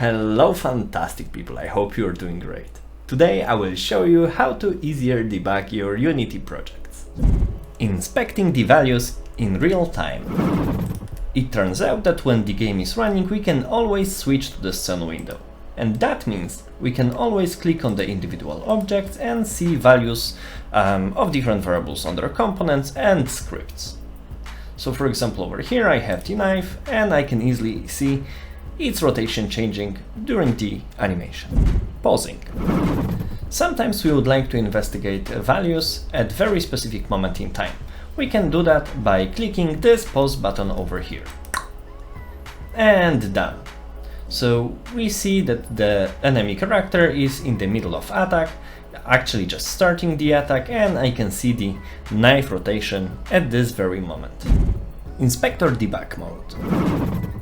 Hello fantastic people, I hope you're doing great. Today I will show you how to easier debug your Unity projects. Inspecting the values in real time. It turns out that when the game is running we can always switch to the scene window. And that means we can always click on the individual objects and see values of different variables on their components and scripts. So for example over here I have the knife and I can easily see its rotation changing during the animation. Pausing. Sometimes we would like to investigate values at very specific moment in time. We can do that by clicking this pause button over here. And done. So we see that the enemy character is in the middle of attack, actually just starting the attack, and I can see the knife rotation at this very moment. Inspector debug mode.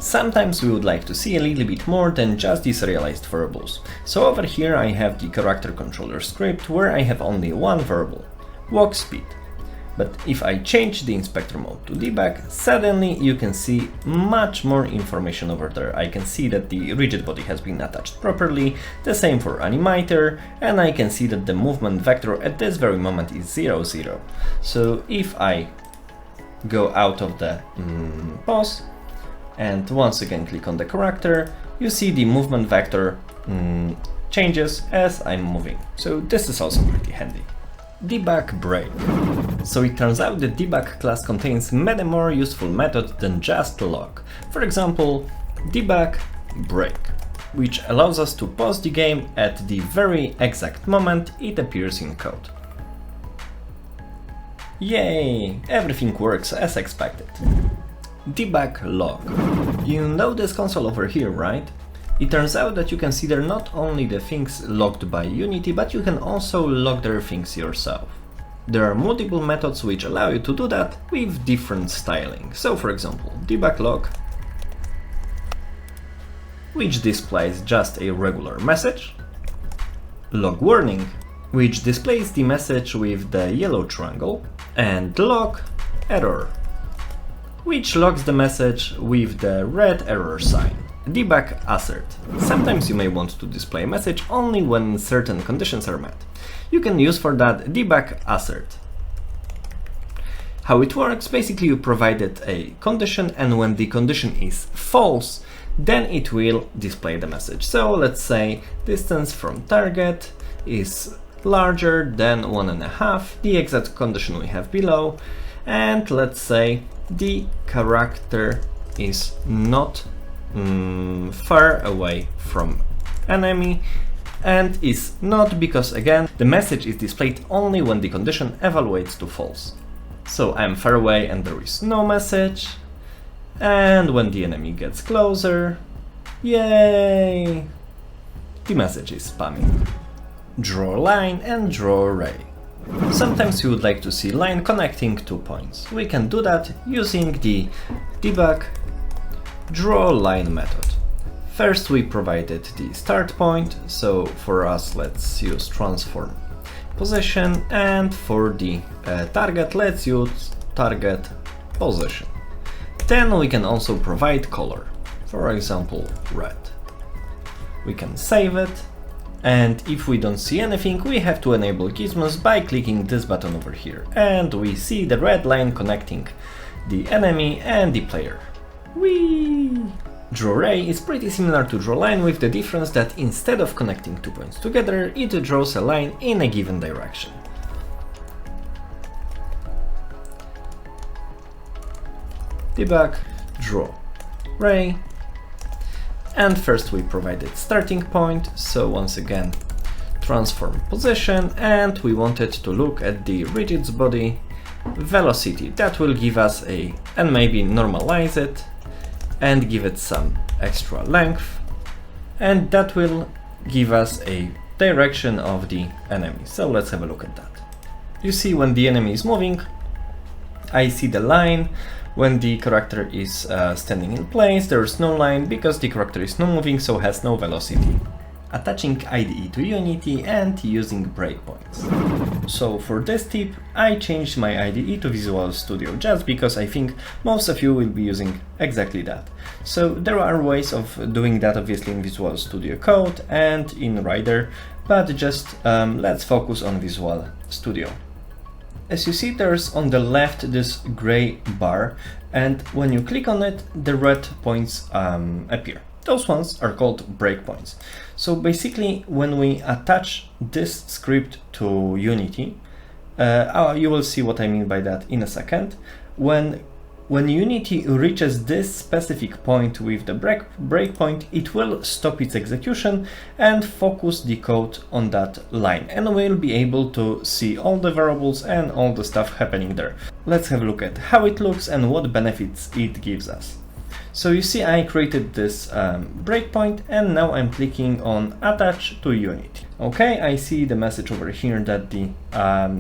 Sometimes we would like to see a little bit more than just these serialized variables. So over here I have the character controller script where I have only one variable, walk speed. But if I change the inspector mode to debug, suddenly you can see much more information over there. I can see that the rigid body has been attached properly, the same for animator, and I can see that the movement vector at this very moment is 0, 0. So if I go out of the pause and once again click on the character, you see the movement vector changes as I'm moving. So this is also pretty handy. Debug.Break. So it turns out the debug class contains many more useful methods than just log. For example, Debug.Break, which allows us to pause the game at the very exact moment it appears in code. Yay! Everything works as expected. Debug log. You know this console over here, right? It turns out that you can see there not only the things logged by Unity, but you can also log their things yourself. There are multiple methods which allow you to do that with different styling. So for example, debug log, which displays just a regular message, log warning, which displays the message with the yellow triangle, and log error, which logs the message with the red error sign. Debug.Assert. Sometimes you may want to display a message only when certain conditions are met. You can use for that Debug.Assert. How it works, basically you provided a condition and when the condition is false, then it will display the message. So let's say distance from target is larger than 1.5, the exact condition we have below, and let's say the character is not far away from enemy, and is not because again the message is displayed only when the condition evaluates to false. So I'm far away and there is no message, and when the enemy gets closer, yay, the message is spamming. DrawLine and DrawRay. Sometimes you would like to see line connecting 2 points. We can do that using the Debug.DrawLine method. First we provided the start point, so for us let's use transform position, and for the target let's use target position. Then we can also provide color, for example red. We can save it, and if we don't see anything we have to enable Gizmos by clicking this button over here, and we see the red line connecting the enemy and the player. Whee! DrawRay is pretty similar to DrawLine with the difference that instead of connecting 2 points together, it draws a line in a given direction. Debug.DrawRay. And first we provided starting point, so once again transform position, and we wanted to look at the rigid body velocity. That will give us and maybe normalize it and give it some extra length, and that will give us a direction of the enemy. So let's have a look at that. You see when the enemy is moving, I see the line. When the character is standing in place, there is no line because the character is not moving, so has no velocity. Attaching IDE to Unity and using breakpoints. So for this tip, I changed my IDE to Visual Studio just because I think most of you will be using exactly that. So there are ways of doing that obviously in Visual Studio Code and in Rider, but just let's focus on Visual Studio. As you see, there's on the left this gray bar, and when you click on it, the red points appear. Those ones are called breakpoints. So basically, when we attach this script to Unity, you will see what I mean by that in a second. When Unity reaches this specific point with the breakpoint, it will stop its execution and focus the code on that line, and we'll be able to see all the variables and all the stuff happening there. Let's have a look at how it looks and what benefits it gives us. So you see I created this breakpoint, and now I'm clicking on Attach to Unity. Okay, I see the message over here that the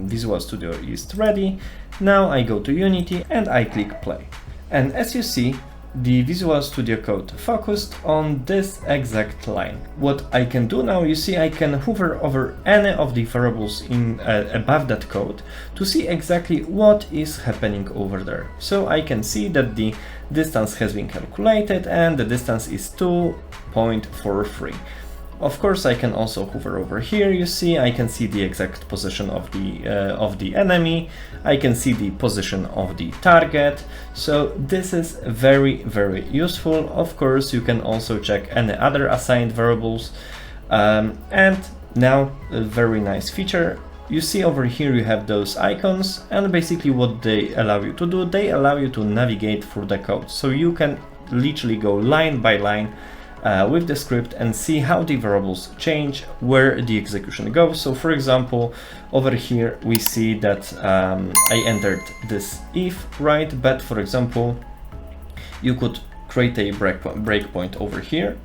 Visual Studio is ready. Now I go to Unity and I click play. And as you see, the Visual Studio Code focused on this exact line. What I can do now, you see I can hover over any of the variables in above that code to see exactly what is happening over there. So I can see that the distance has been calculated and the distance is 2.43. Of course, I can also hover over here. You see, I can see the exact position of the enemy. I can see the position of the target. So this is very, very useful. Of course, you can also check any other assigned variables. And now a very nice feature. You see over here you have those icons, and basically what they allow you to do, they allow you to navigate through the code. So you can literally go line by line with the script and see how the variables change, where the execution goes. So for example, over here we see that I entered this if, right? But for example, you could create a breakpoint over here.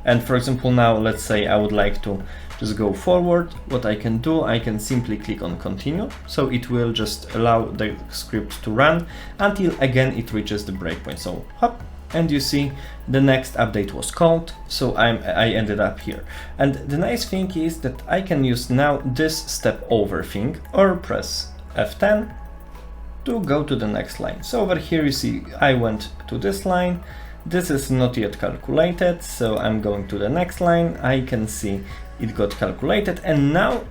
And for example, now let's say I would like to just go forward. What I can do, I can simply click on continue. So it will just allow the script to run until again it reaches the breakpoint. So hop. And you see the next update was called, so I ended up here. And the nice thing is that I can use now this step over thing or press F10 to go to the next line. So over here you see I went to this line. This is not yet calculated, so I'm going to the next line. I can see it got calculated, and now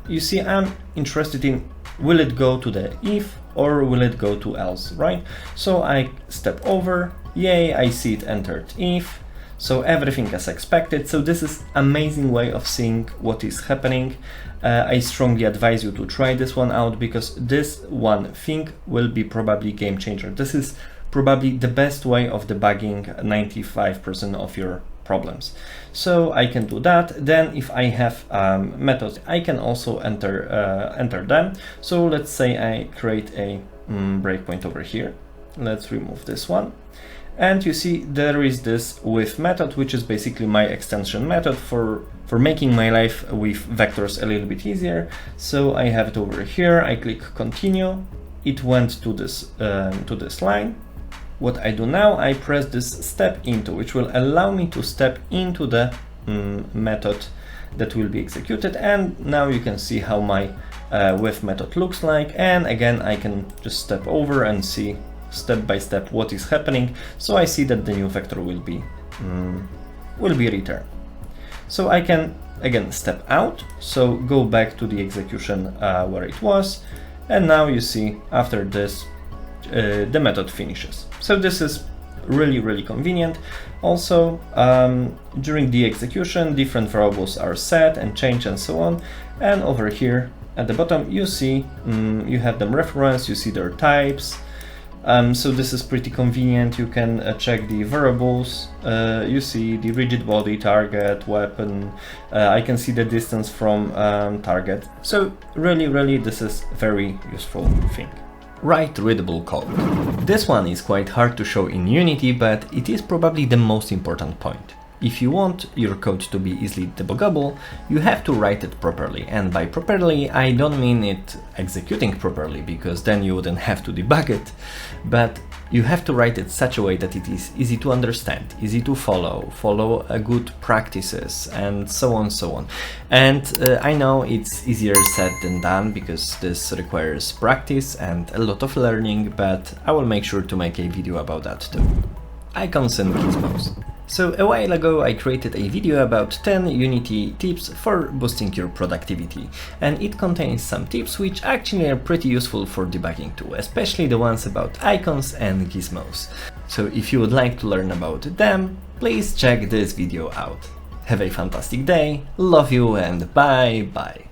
you see I'm interested in, will it go to the if or will it go to else, right? So I step over, yay, I see it entered if, so everything as expected. So this is amazing way of seeing what is happening. I strongly advise you to try this one out, because this one thing will be probably game changer. This is probably the best way of debugging 95% of your problems. So I can do that. Then if I have methods, I can also enter them. So let's say I create a breakpoint over here. Let's remove this one. And you see there is this with method, which is basically my extension method for making my life with vectors a little bit easier. So I have it over here. I click continue. It went to this line. What I do now, I press this step into, which will allow me to step into the method that will be executed. And now you can see how my with method looks like. And again, I can just step over and see step by step what is happening. So I see that the new vector will be returned. So I can again step out, so go back to the execution where it was. And now you see after this, the method finishes. So this is really, really convenient. Also, during the execution, different variables are set and changed and so on. And over here at the bottom, you see you have them referenced, you see their types. So this is pretty convenient. You can check the variables. You see the rigid body, target, weapon. I can see the distance from target. So really, really, this is a very useful thing. Write readable code. This one is quite hard to show in Unity, but it is probably the most important point. If you want your code to be easily debuggable, you have to write it properly. And by properly, I don't mean it executing properly, because then you wouldn't have to debug it, but You have to write it such a way that it is easy to understand, easy to follow good practices, and so on, so on. And I know it's easier said than done, because this requires practice and a lot of learning, but I will make sure to make a video about that too. Icons and gizmos. So a while ago I created a video about 10 Unity tips for boosting your productivity, and it contains some tips which actually are pretty useful for debugging too, especially the ones about icons and gizmos. So if you would like to learn about them, please check this video out. Have a fantastic day, love you, and bye bye!